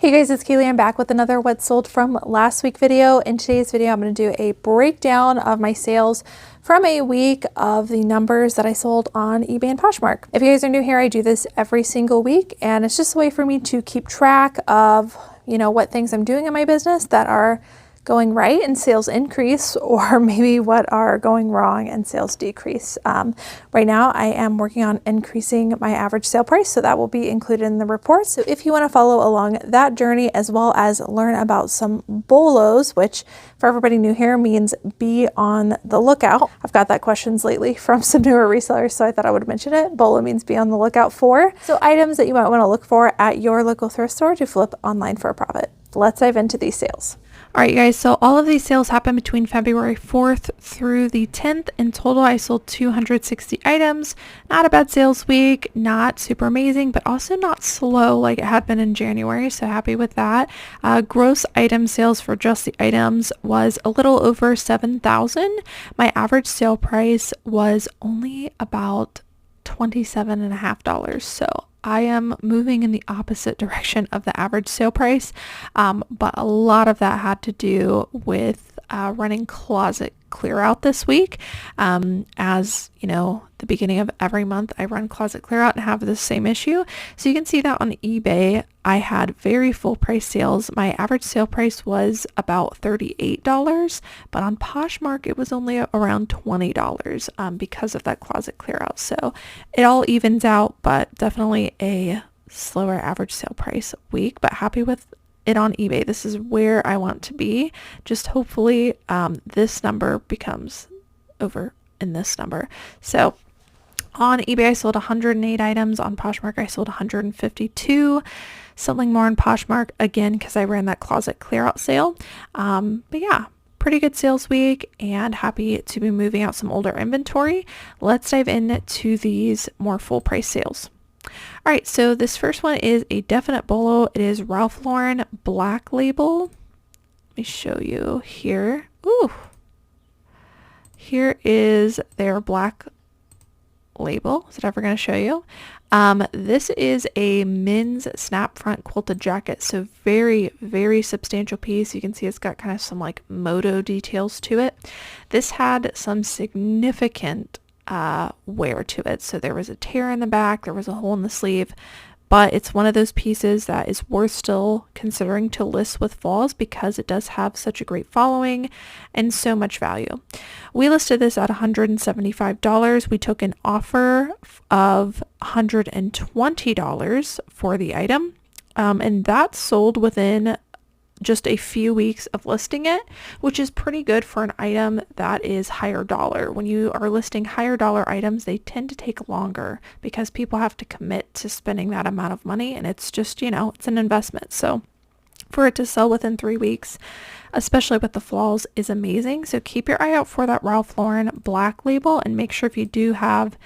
Hey guys, it's Cayley. I'm back with another what sold from last week video. In today's video, I'm going to do a breakdown of my sales from a week of the numbers that I sold on eBay and Poshmark. If you guys are new here, I do this every single week, and it's just a way for me to keep track of, what things I'm doing in my business that are going right and sales increase, or maybe what are going wrong and sales decrease. Right now I am working on increasing my average sale price, so that will be included in the report. So if you want to follow along that journey, as well as learn about some bolos, which for everybody new here means be on the lookout. I've got that questions lately from some newer resellers, so I thought I would mention it. Bolo means be on the lookout for. So items that you might want to look for at your local thrift store to flip online for a profit. Let's dive into these sales. All right, you guys, so all of these sales happened between February 4th through the 10th. In total, I sold 260 items. Not a bad sales week, not super amazing, but also not slow like it had been in January, so happy with that. Gross item sales for just the items was a little over $7,000. My average sale price was only about $27.50, so I am moving in the opposite direction of the average sale price, but a lot of that had to do with running closet clear out this week. As you know, the beginning of every month I run closet clear out and have the same issue. So you can see that on eBay I had very full price sales. My average sale price was about $38, but on Poshmark it was only around $20 because of that closet clear out. So it all evens out, but definitely a slower average sale price week, but happy with it on eBay. This is where I want to be. Just hopefully this number becomes over in this number. So on eBay I sold 108 items. On Poshmark I sold 152. Selling more on Poshmark again because I ran that closet clear out sale. But yeah, pretty good sales week and happy to be moving out some older inventory. Let's dive into these more full price sales. All right, so this first one is a definite bolo. It is Ralph Lauren Black Label. Let me show you here. Ooh, here is their Black Label. Is it ever going to show you? This is a men's snap front quilted jacket, so very, very substantial piece. You can see it's got kind of some like moto details to it. This had some significant wear to it. So there was a tear in the back, there was a hole in the sleeve, but it's one of those pieces that is worth still considering to list with falls because it does have such a great following and so much value. We listed this at $175. We took an offer of $120 for the item, and that sold within just a few weeks of listing it, which is pretty good for an item that is higher dollar. When you are listing higher dollar items, they tend to take longer because people have to commit to spending that amount of money, and it's just, it's an investment. So for it to sell within 3 weeks, especially with the flaws, is amazing. So keep your eye out for that Ralph Lauren Black Label, and make sure if you do have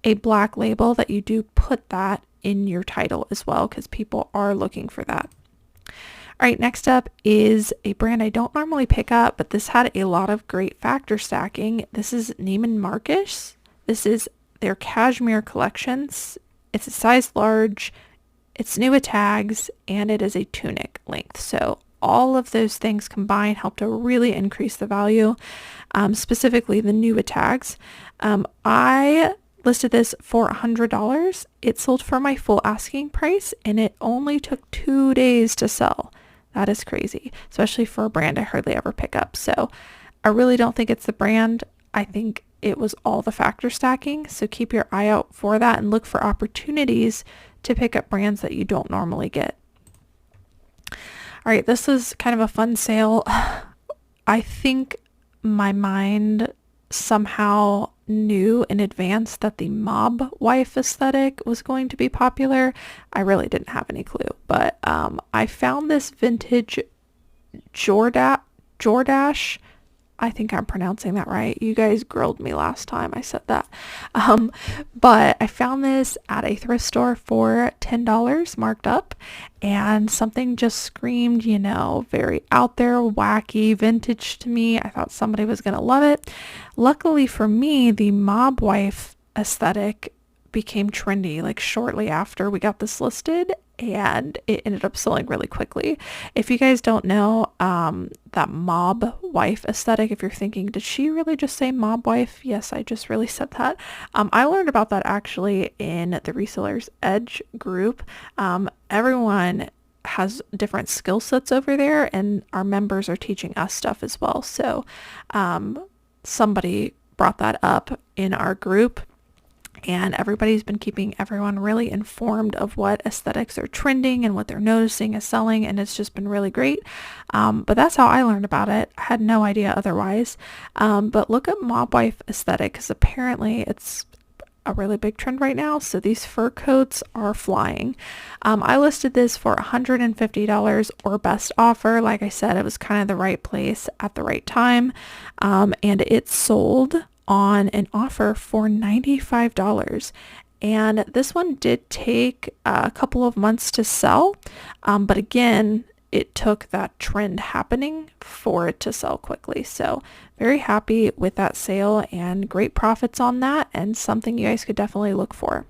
a Black Label that you do put that in your title as well, because people are looking for that. All right, next up is a brand I don't normally pick up, but this had a lot of great factor stacking. This is Neiman Marcus. This is their cashmere collections. It's a size large, it's new with tags, and it is a tunic length. So all of those things combined help to really increase the value, specifically the new with tags. I listed this for $100. It sold for my full asking price, and it only took 2 days to sell. That is crazy, especially for a brand I hardly ever pick up. So I really don't think it's the brand. I think it was all the factor stacking. So keep your eye out for that and look for opportunities to pick up brands that you don't normally get. All right, this is kind of a fun sale. I think my mind somehow knew in advance that the mob wife aesthetic was going to be popular. I really didn't have any clue, but I found this vintage Jordache. I think I'm pronouncing that right. You guys grilled me last time I said that. But I found this at a thrift store for $10 marked up, and something just screamed, very out there, wacky, vintage to me. I thought somebody was going to love it. Luckily for me, the mob wife aesthetic became trendy like shortly after we got this listed, and it ended up selling really quickly. If you guys don't know, that mob wife aesthetic, if you're thinking, did she really just say mob wife? Yes, I just really said that. I learned about that actually in the Resellers Edge group. Everyone has different skill sets over there, and our members are teaching us stuff as well. So somebody brought that up in our group, and everybody's been keeping everyone really informed of what aesthetics are trending and what they're noticing is selling, and it's just been really great. But that's how I learned about it. I had no idea otherwise. But look at mob wife aesthetic, because apparently it's a really big trend right now. So these fur coats are flying. I listed this for $150 or best offer. Like I said, it was kind of the right place at the right time. And it sold on an offer for $95. And this one did take a couple of months to sell. But again, it took that trend happening for it to sell quickly. So very happy with that sale and great profits on that, and something you guys could definitely look for.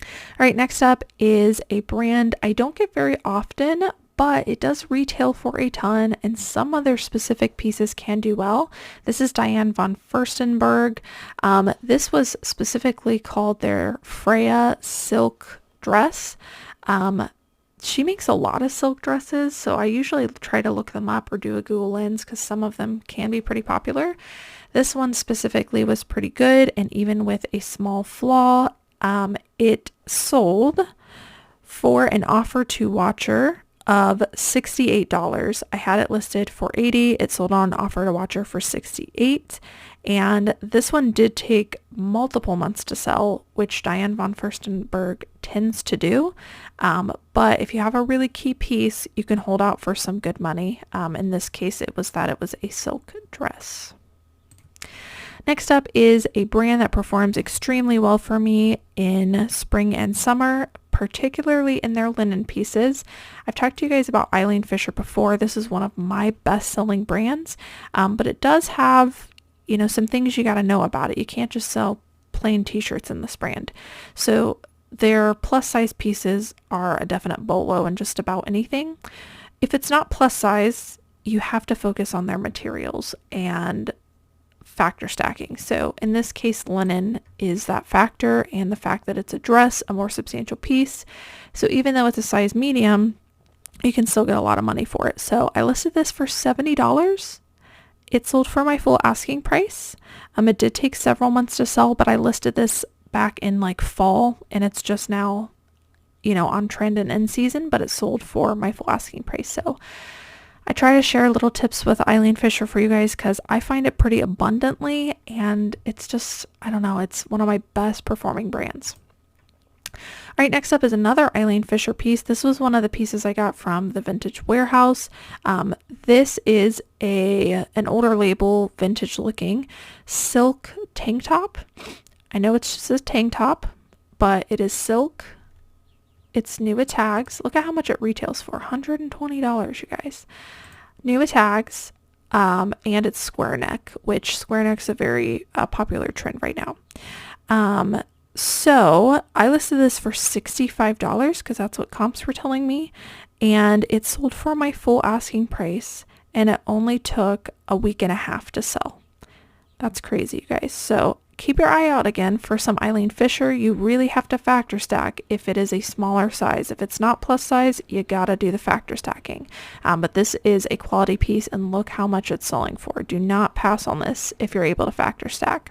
All right, next up is a brand I don't get very often, but it does retail for a ton, and some other specific pieces can do well. This is Diane von Furstenberg. This was specifically called their Freya silk dress. She makes a lot of silk dresses, so I usually try to look them up or do a Google Lens because some of them can be pretty popular. This one specifically was pretty good, and even with a small flaw, it sold for an offer to watcher of $68. I had it listed for $80. It sold on offer to watcher for $68. And this one did take multiple months to sell, which Diane von Furstenberg tends to do. But if you have a really key piece, you can hold out for some good money. In this case, it was a silk dress. Next up is a brand that performs extremely well for me in spring and summer, particularly in their linen pieces. I've talked to you guys about Eileen Fisher before. This is one of my best-selling brands, but it does have, some things you got to know about it. You can't just sell plain t-shirts in this brand. So their plus size pieces are a definite bolo in just about anything. If it's not plus size, you have to focus on their materials and factor stacking. So in this case, linen is that factor, and the fact that it's a dress, a more substantial piece. So even though it's a size medium, you can still get a lot of money for it. So I listed this for $70. It sold for my full asking price. It did take several months to sell, but I listed this back in fall, and it's just now, on trend and in season, but it sold for my full asking price. So I try to share little tips with Eileen Fisher for you guys because I find it pretty abundantly, and it's just, it's one of my best performing brands. All right, next up is another Eileen Fisher piece. This was one of the pieces I got from the Vintage Warehouse. This is an older label, vintage looking silk tank top. I know it's just a tank top, but it is silk. It's new with tags. Look at how much it retails for, $120, you guys. New with tags, and it's square neck, which square neck's a very popular trend right now. So I listed this for $65 because that's what comps were telling me, and it sold for my full asking price, and it only took a week and a half to sell. That's crazy, you guys. So keep your eye out again for some Eileen Fisher. You really have to factor stack if it is a smaller size. If it's not plus size, you gotta do the factor stacking. But this is a quality piece, and look how much it's selling for. Do not pass on this if you're able to factor stack.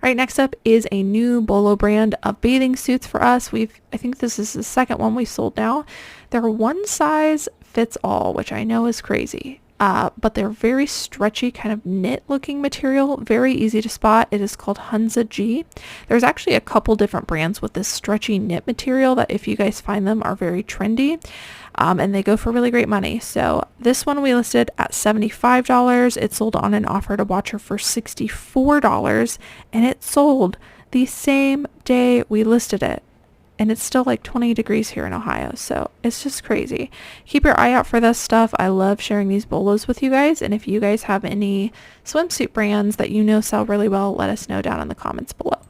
All right, next up is a new bolo brand of bathing suits for us. I think this is the second one we sold now. They're one size fits all, which I know is crazy. But they're very stretchy, kind of knit looking material, very easy to spot. It is called Hunza G. There's actually a couple different brands with this stretchy knit material that, if you guys find them, are very trendy, and they go for really great money. So this one we listed at $75. It sold on an offer to watcher for $64, and it sold the same day we listed it. And it's still 20 degrees here in Ohio, so it's just crazy. Keep your eye out for this stuff. I love sharing these bolos with you guys, and if you guys have any swimsuit brands that sell really well, let us know down in the comments below.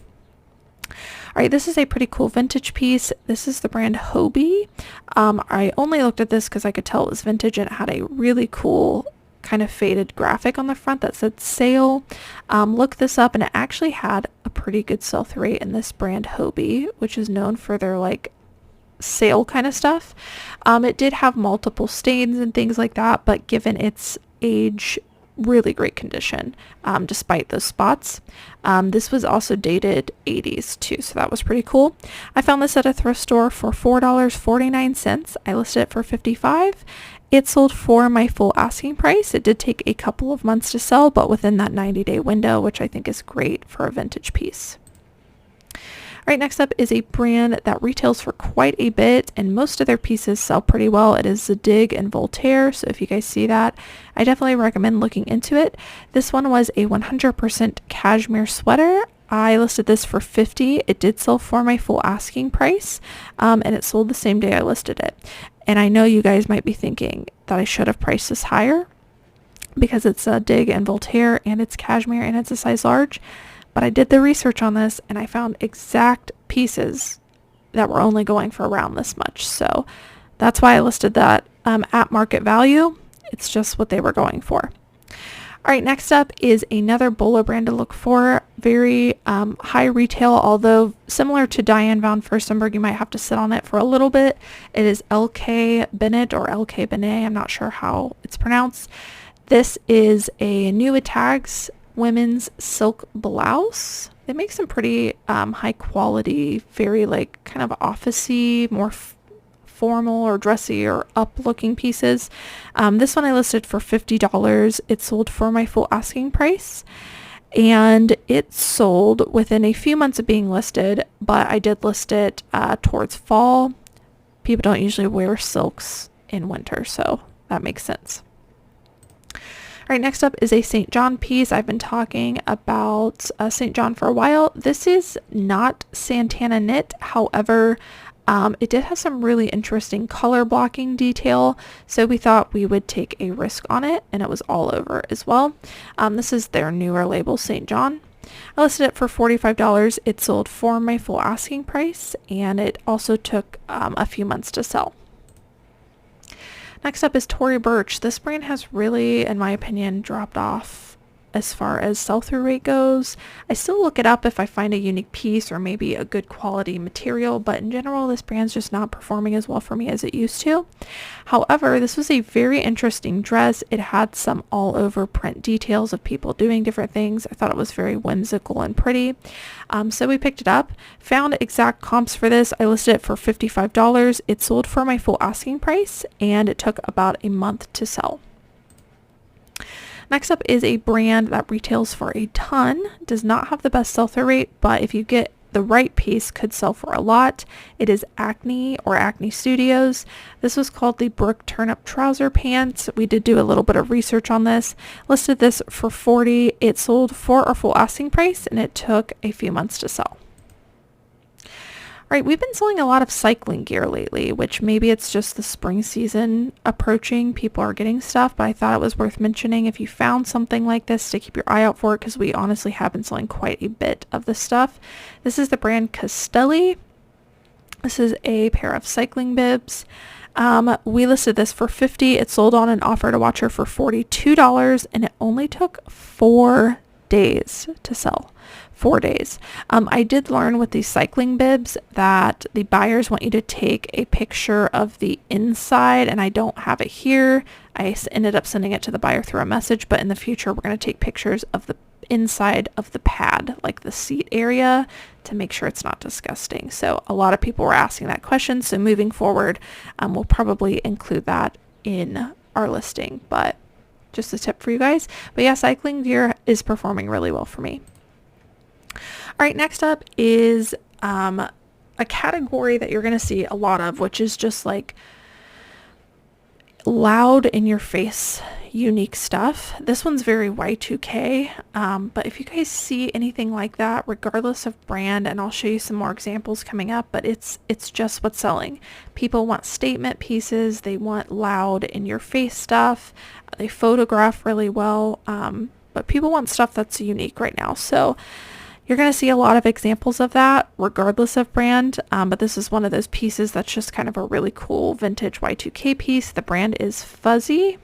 All right, this is a pretty cool vintage piece. This is the brand Hobie. I only looked at this because I could tell it was vintage, and it had a really cool kind of faded graphic on the front that said sale. Look this up, and it actually had a pretty good sell-through rate in this brand Hobie, which is known for their like sale kind of stuff. It did have multiple stains and things like that, but given its age, really great condition despite those spots. This was also dated 80s too, so that was pretty cool. I found this at a thrift store for $4.49. I listed it for $55. It sold for my full asking price. It did take a couple of months to sell, but within that 90-day window, which I think is great for a vintage piece. All right, next up is a brand that retails for quite a bit, and most of their pieces sell pretty well. It is Zadig and Voltaire, so if you guys see that, I definitely recommend looking into it. This one was a 100% cashmere sweater. I listed this for $50. It did sell for my full asking price, and it sold the same day I listed it. And I know you guys might be thinking that I should have priced this higher because it's Zadig and Voltaire, and it's cashmere, and it's a size large. But I did the research on this, and I found exact pieces that were only going for around this much. So that's why I listed that at market value. It's just what they were going for. All right, next up is another bolo brand to look for. Very high retail, although similar to Diane von Furstenberg, you might have to sit on it for a little bit. It is LK Bennett or LK Benet. I'm not sure how it's pronounced. This is a New Tags women's silk blouse. They make some pretty high quality, very like kind of officey, more formal or dressy or up looking pieces. This one I listed for $50. It sold for my full asking price, and it sold within a few months of being listed, but I did list it towards fall. People don't usually wear silks in winter, so that makes sense. All right, next up is a St. John piece. I've been talking about St. John for a while. This is not Santana knit. However, it did have some really interesting color blocking detail, so we thought we would take a risk on it, and it was all over as well. This is their newer label, St. John. I listed it for $45. It sold for my full asking price, and it also took a few months to sell. Next up is Tory Burch. This brand has really, in my opinion, dropped off as far as sell-through rate goes. I still look it up if I find a unique piece or maybe a good quality material, but in general, this brand's just not performing as well for me as it used to. However, this was a very interesting dress. It had some all-over print details of people doing different things. I thought it was very whimsical and pretty. So we picked it up, found exact comps for this. I listed it for $55. It sold for my full asking price, and it took about a month to sell. Next up is a brand that retails for a ton, does not have the best sell-through rate, but if you get the right piece, could sell for a lot. It is Acne or Acne Studios. This was called the Brooke Turnip Trouser Pants. We did do a little bit of research on this. Listed this for $40. It sold for our full asking price, and it took a few months to sell. All right, we've been selling a lot of cycling gear lately, which maybe it's just the spring season approaching. People are getting stuff, but I thought it was worth mentioning if you found something like this to keep your eye out for it, because we honestly have been selling quite a bit of this stuff. This is the brand Castelli. This is a pair of cycling bibs. We listed this for $50. It sold on an offer to watcher for $42, and it only took 4 days to sell. 4 days. I did learn with these cycling bibs that the buyers want you to take a picture of the inside, and I don't have it here. I ended up sending it to the buyer through a message, but in the future we're going to take pictures of the inside of the pad, like the seat area, to make sure it's not disgusting. So a lot of people were asking that question, so moving forward we'll probably include that in our listing, but just a tip for you guys. But yeah, cycling gear is performing really well for me. All right, next up is a category that you're going to see a lot of, which is just like loud in your face, unique stuff. This one's very Y2K, but if you guys see anything like that, regardless of brand, and I'll show you some more examples coming up, but it's just what's selling. People want statement pieces. They want loud in your face stuff. They photograph really well, but people want stuff that's unique right now. So You're going to see a lot of examples of that regardless of brand, but this is one of those pieces that's just kind of a really cool vintage Y2K piece. The brand is Fuzzy,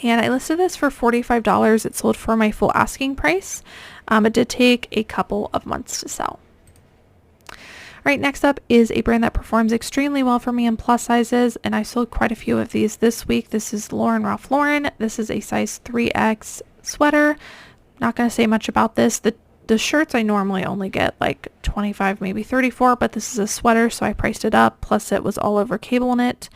and I listed this for $45. It sold for my full asking price. It did take a couple of months to sell. All right, next up is a brand that performs extremely well for me in plus sizes, and I sold quite a few of these this week. This is Ralph Lauren. This is a size 3X sweater. Not going to say much about this. The shirts I normally only get like 25, maybe 34, but this is a sweater, so I priced it up. Plus it was all over cable knit.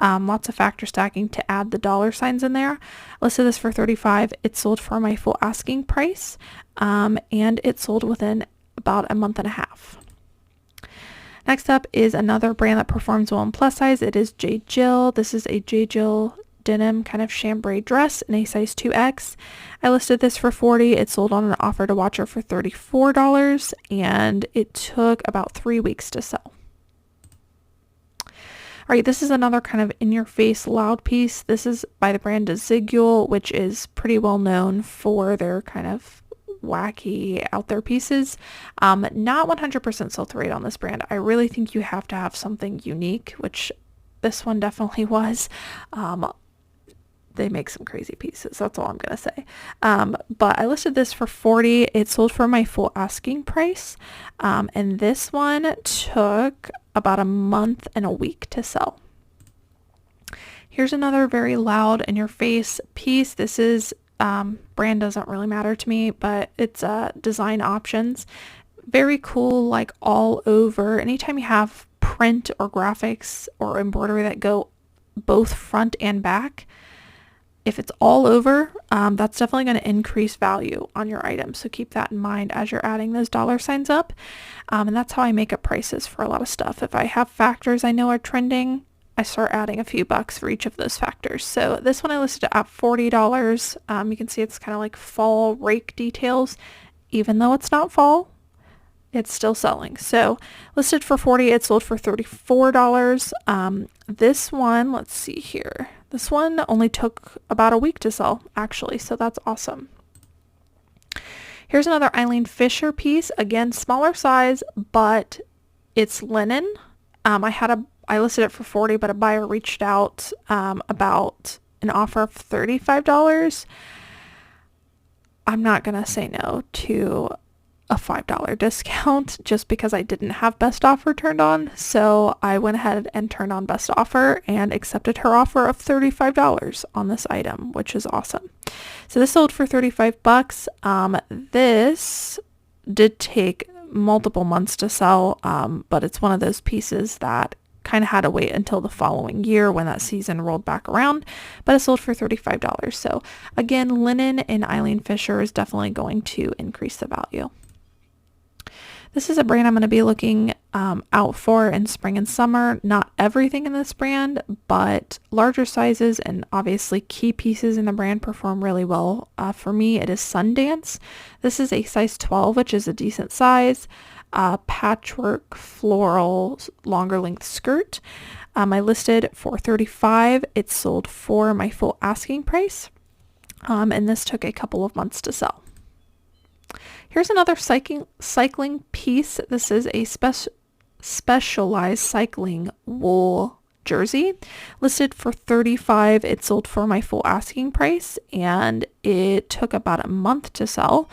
Lots of factor stacking to add the dollar signs in there. I listed this for $35. It sold for my full asking price, and it sold within about a month and a half. Next up is another brand that performs well in plus size. It is J. Jill. This is a J. Jill denim kind of chambray dress in a size 2X. I listed this for $40. It sold on an offer to Watcher for $34, and it took about 3 weeks to sell. All right, this is another kind of in-your-face loud piece. This is by the brand Zigule, which is pretty well known for their kind of wacky out there pieces. Not 100% sell-through rate on this brand. I really think you have to have something unique, which this one definitely was. They make some crazy pieces. That's all I'm going to say. But I listed this for $40. It sold for my full asking price. And this one took about a month and a week to sell. Here's another very loud in your face piece. This is, brand doesn't really matter to me, but it's Design Options. Very cool, like all over. Anytime you have print or graphics or embroidery that go both front and back, if it's all over, that's definitely going to increase value on your item. So keep that in mind as you're adding those dollar signs up. And that's how I make up prices for a lot of stuff. If I have factors I know are trending, I start adding a few bucks for each of those factors. So this one I listed at $40. You can see it's kind of like fall rake details. Even though it's not fall, it's still selling. So listed for $40, it sold for $34. This one, let's see here. This one only took about a week to sell, actually, so that's awesome. Here's another Eileen Fisher piece. Again, smaller size, but it's linen. I listed it for $40, but a buyer reached out about an offer of $35. I'm not going to say no to a $5 discount just because I didn't have best offer turned on. So I went ahead and turned on best offer and accepted her offer of $35 on this item, which is awesome. So this sold for $35. This did take multiple months to sell, but it's one of those pieces that kind of had to wait until the following year when that season rolled back around, but it sold for $35. So again, linen in Eileen Fisher is definitely going to increase the value. This is a brand I'm going to be looking out for in spring and summer. Not everything in this brand, but larger sizes and obviously key pieces in the brand perform really well. For me, it is Sundance. This is a size 12, which is a decent size. Patchwork floral longer length skirt. I listed for $35. It sold for my full asking price. And this took a couple of months to sell. Here's another cycling piece. This is a specialized cycling wool jersey. Listed for $35. It sold for my full asking price, and it took about a month to sell.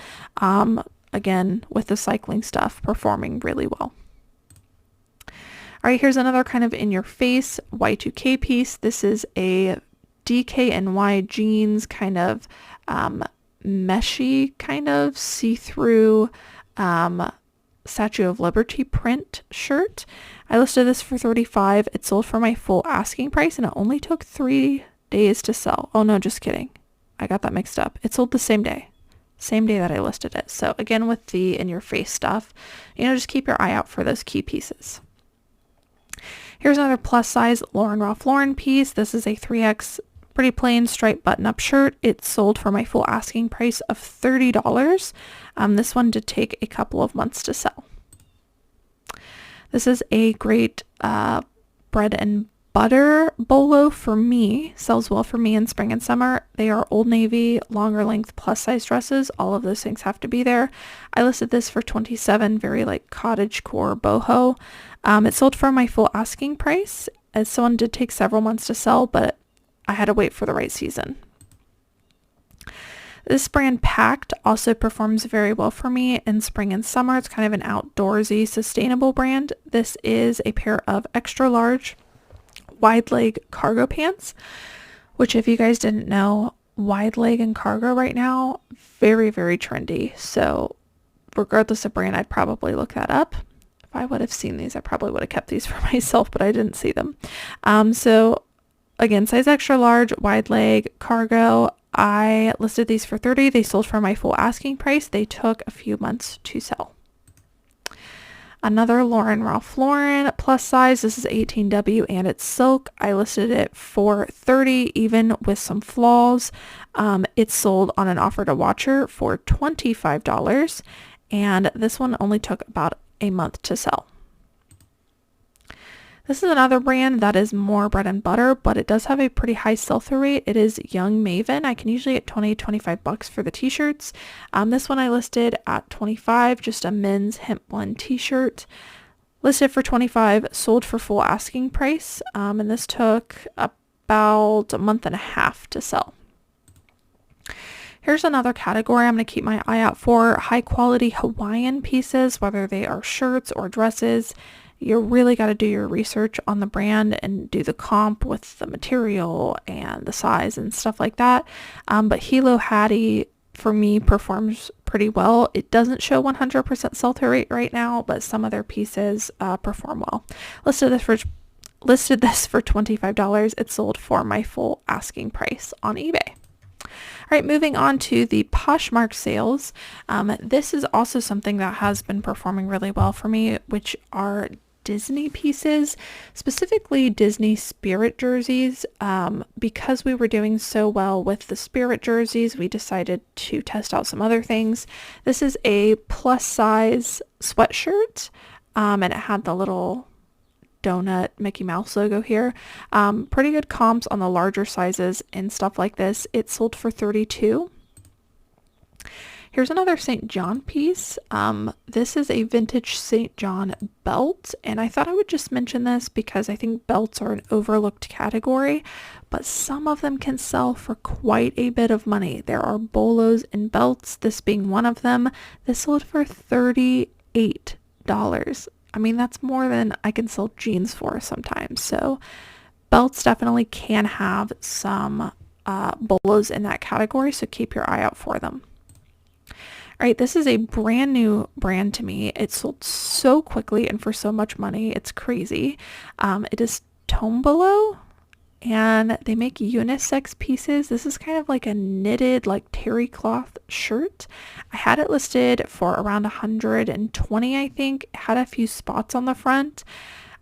Again, with the cycling stuff performing really well. All right, here's another kind of in-your-face Y2K piece. This is a DKNY jeans kind of meshy, kind of see-through Statue of Liberty print shirt. I listed this for $35. It sold for my full asking price, and it only took 3 days to sell. Oh no, just kidding. I got that mixed up. It sold the same day that I listed it. So again, with the in-your-face stuff, just keep your eye out for those key pieces. Here's another plus size Ralph Lauren piece. This is a 3X pretty plain striped button-up shirt. It sold for my full asking price of $30. This one did take a couple of months to sell. This is a great bread and butter bolo for me sells well for me in spring and summer. They are Old Navy, longer length plus size dresses. All of those things have to be there. I listed this for $27, very like cottage core boho. It sold for my full asking price. As someone did take several months to sell, but I had to wait for the right season. This brand Packed also performs very well for me in spring and summer. It's kind of an outdoorsy, sustainable brand. This is a pair of extra large wide leg cargo pants, which if you guys didn't know, wide leg and cargo right now, very, very trendy. So regardless of brand, I'd probably look that up. If I would have seen these, I probably would have kept these for myself, but I didn't see them. So again, size extra large, wide leg, cargo. I listed these for $30. They sold for my full asking price. They took a few months to sell. Another Ralph Lauren plus size. This is 18W and it's silk. I listed it for $30, even with some flaws. It sold on an offer to watcher for $25, and this one only took about a month to sell. This is another brand that is more bread and butter, but it does have a pretty high sell-through rate. It is Young Maven. I can usually get $20-25 for the t-shirts. This one I listed at $25, just a men's hemp blend t-shirt. Listed for $25, sold for full asking price, and this took about a month and a half to sell. Here's another category I'm going to keep my eye out for: high quality Hawaiian pieces, whether they are shirts or dresses. You really got to do your research on the brand and do the comp with the material and the size and stuff like that. But Hilo Hattie for me performs pretty well. It doesn't show 100% sell-through rate right now, but some of their pieces perform well. Listed this for $25. It sold for my full asking price on eBay. All right, moving on to the Poshmark sales. This is also something that has been performing really well for me, which are Disney pieces, specifically Disney Spirit jerseys. Because we were doing so well with the Spirit jerseys, we decided to test out some other things. This is a plus size sweatshirt, and it had the little donut Mickey Mouse logo here. Pretty good comps on the larger sizes and stuff like this. It sold for $32. Here's another St. John piece. This is a vintage St. John belt, and I thought I would just mention this because I think belts are an overlooked category, but some of them can sell for quite a bit of money. There are bolos in belts, this being one of them. This sold for $38. I mean, that's more than I can sell jeans for sometimes. So belts definitely can have some bolos in that category, so keep your eye out for them. All right, this is a brand new brand to me. It sold so quickly and for so much money. It's crazy. It is Tombolo, and they make unisex pieces. This is kind of like a knitted, like terry cloth shirt. I had it listed for around $120, I think. It had a few spots on the front.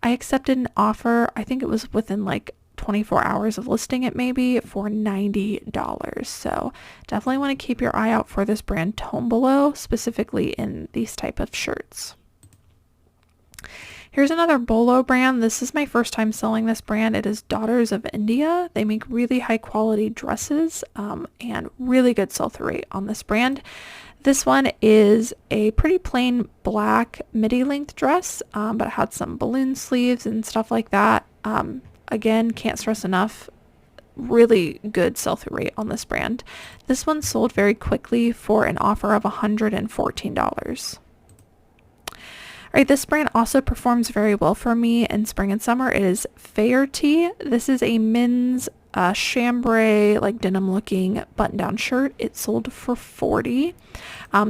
I accepted an offer. I think it was within like 24 hours of listing it, maybe, for $90. So definitely want to keep your eye out for this brand Tombolo, specifically in these type of shirts. Here's another bolo brand. This is my first time selling this brand. It is Daughters of India. They make really high quality dresses and really good sell-through rate on this brand. This one is a pretty plain black midi length dress, but it had some balloon sleeves and stuff like that. Again, can't stress enough, really good sell-through rate on this brand. This one sold very quickly for an offer of $114. All right, this brand also performs very well for me in spring and summer. It is Fairty. This is a men's chambray, like denim looking button-down shirt. It sold for $40.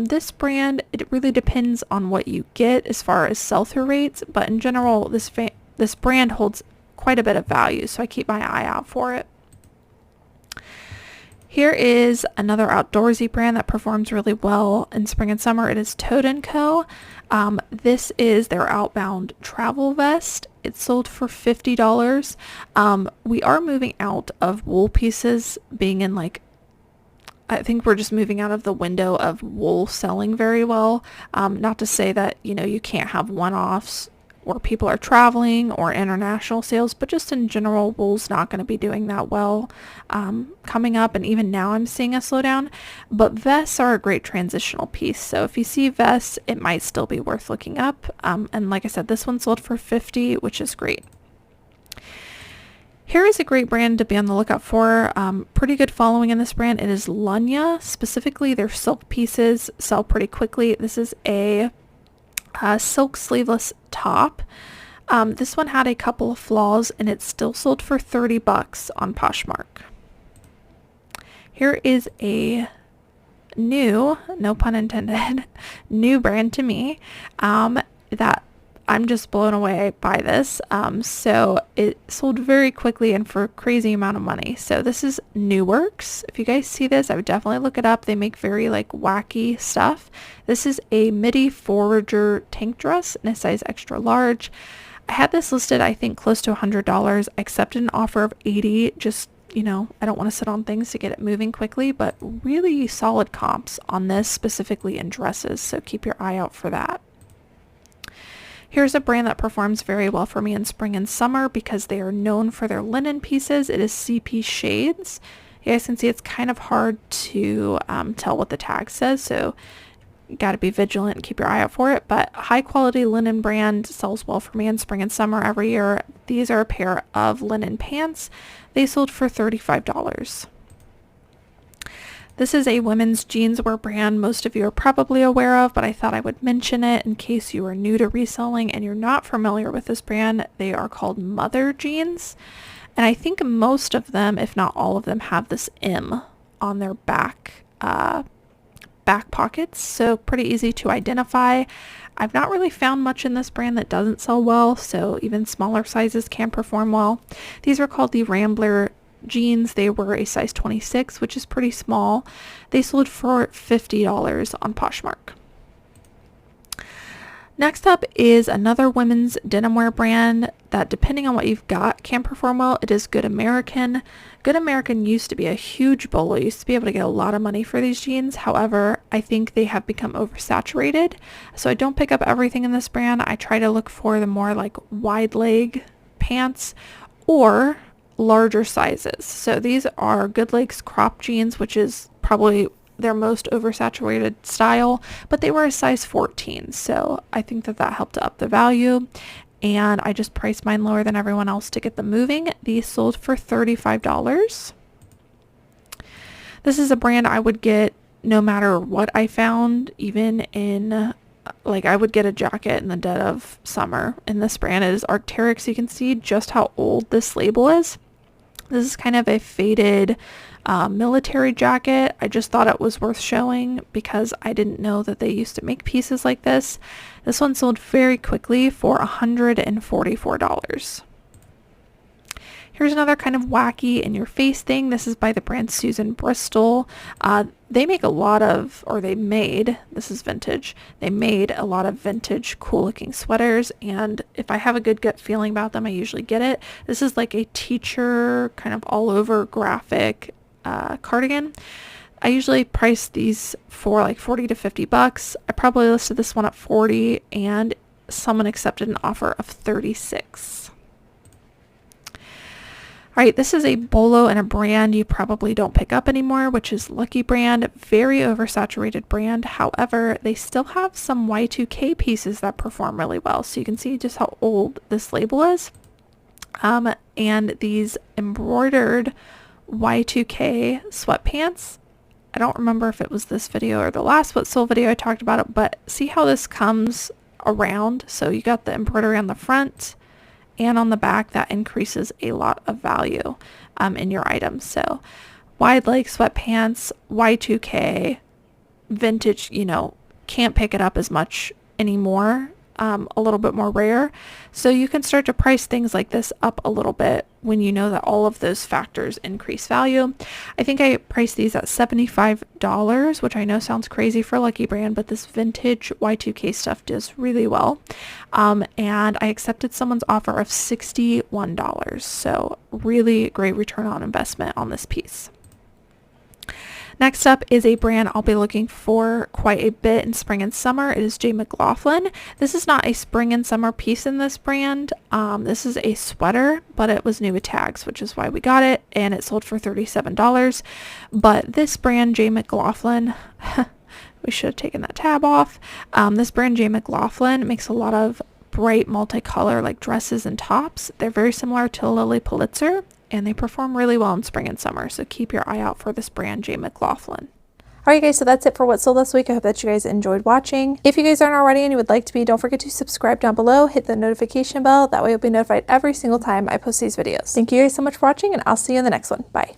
This brand, it really depends on what you get as far as sell-through rates, but in general, this brand holds quite a bit of value, so I keep my eye out for it. Here is another outdoorsy brand that performs really well in spring and summer. It is Toad & Co. This is their Outbound travel vest. It sold for $50. We are moving out of wool pieces being in like, I think we're just moving out of the window of wool selling very well. Not to say that, you know, you can't have one-offs or people are traveling or international sales, but just in general, wool's not going to be doing that well coming up. And even now I'm seeing a slowdown, but vests are a great transitional piece. So if you see vests, it might still be worth looking up. And like I said, this one sold for $50, which is great. Here is a great brand to be on the lookout for. Pretty good following in this brand. It is Lunya. Specifically, their silk pieces sell pretty quickly. This is a silk sleeveless top. This one had a couple of flaws and it still sold for $30 on Poshmark. Here is a new, no pun intended, new brand to me that I'm just blown away by this. So it sold very quickly and for a crazy amount of money. So this is New Works. If you guys see this, I would definitely look it up. They make very like wacky stuff. This is a midi forager tank dress in a size extra large. I had this listed, I think, close to $100. I accepted an offer of $80. Just, you know, I don't want to sit on things to get it moving quickly, but really solid comps on this, specifically in dresses. So keep your eye out for that. Here's a brand that performs very well for me in spring and summer because they are known for their linen pieces. It is CP Shades. You guys can see it's kind of hard to tell what the tag says, so you got to be vigilant and keep your eye out for it. But high quality linen brand sells well for me in spring and summer every year. These are a pair of linen pants. They sold for $35. This is a women's jeanswear brand most of you are probably aware of, but I thought I would mention it in case you are new to reselling and you're not familiar with this brand. They are called Mother Jeans, and I think most of them, if not all of them, have this M on their back pockets, so pretty easy to identify. I've not really found much in this brand that doesn't sell well, so even smaller sizes can perform well. These are called the Rambler jeans. They were a size 26, which is pretty small. They sold for $50 on Poshmark. Next up is another women's denim wear brand that, depending on what you've got, can perform well. It is Good American. Good American used to be a huge bolo. You used to be able to get a lot of money for these jeans. However, I think they have become oversaturated. So I don't pick up everything in this brand. I try to look for the more like wide leg pants or larger sizes. So these are Good Legs crop jeans, which is probably their most oversaturated style, but they were a size 14. So I think that helped to up the value, and I just priced mine lower than everyone else to get them moving. These sold for $35. This is a brand I would get no matter what I found, even in like I would get a jacket in the dead of summer. And this brand is Arc'teryx. You can see just how old this label is. This is kind of a faded military jacket. I just thought it was worth showing because I didn't know that they used to make pieces like this. This one sold very quickly for $144. Here's another kind of wacky in your face thing. This is by the brand Susan Bristol. They make a lot of, or they made, this is vintage, they made a lot of vintage cool looking sweaters, and if I have a good gut feeling about them, I usually get it. This is like a teacher kind of all over graphic cardigan. I usually price these for like $40 to $50. I probably listed this one at $40 and someone accepted an offer of $36. All right, this is a bolo and a brand you probably don't pick up anymore, which is Lucky Brand. Very oversaturated brand. However, they still have some Y2K pieces that perform really well. So you can see just how old this label is. And these embroidered Y2K sweatpants. I don't remember if it was this video or the last What Sold video I talked about it, but see how this comes around? So you got the embroidery on the front and on the back. That increases a lot of value in your items. So wide leg sweatpants, Y2K, vintage, you know, can't pick it up as much anymore, a little bit more rare. So you can start to price things like this up a little bit when you know that all of those factors increase value. I think I priced these at $75, which I know sounds crazy for Lucky Brand, but this vintage Y2K stuff does really well. And I accepted someone's offer of $61. So really great return on investment on this piece. Next up is a brand I'll be looking for quite a bit in spring and summer. It is J. McLaughlin. This is not a spring and summer piece in this brand. This is a sweater, but it was new with tags, which is why we got it, and it sold for $37. But this brand, J. McLaughlin, we should have taken that tab off. This brand, J. McLaughlin, makes a lot of bright multicolor like dresses and tops. They're very similar to Lily Pulitzer, and they perform really well in spring and summer, so keep your eye out for this brand, J. McLaughlin. Alright guys, so that's it for what sold this week. I hope that you guys enjoyed watching. If you guys aren't already and you would like to be, don't forget to subscribe down below, hit the notification bell, that way you'll be notified every single time I post these videos. Thank you guys so much for watching, and I'll see you in the next one. Bye.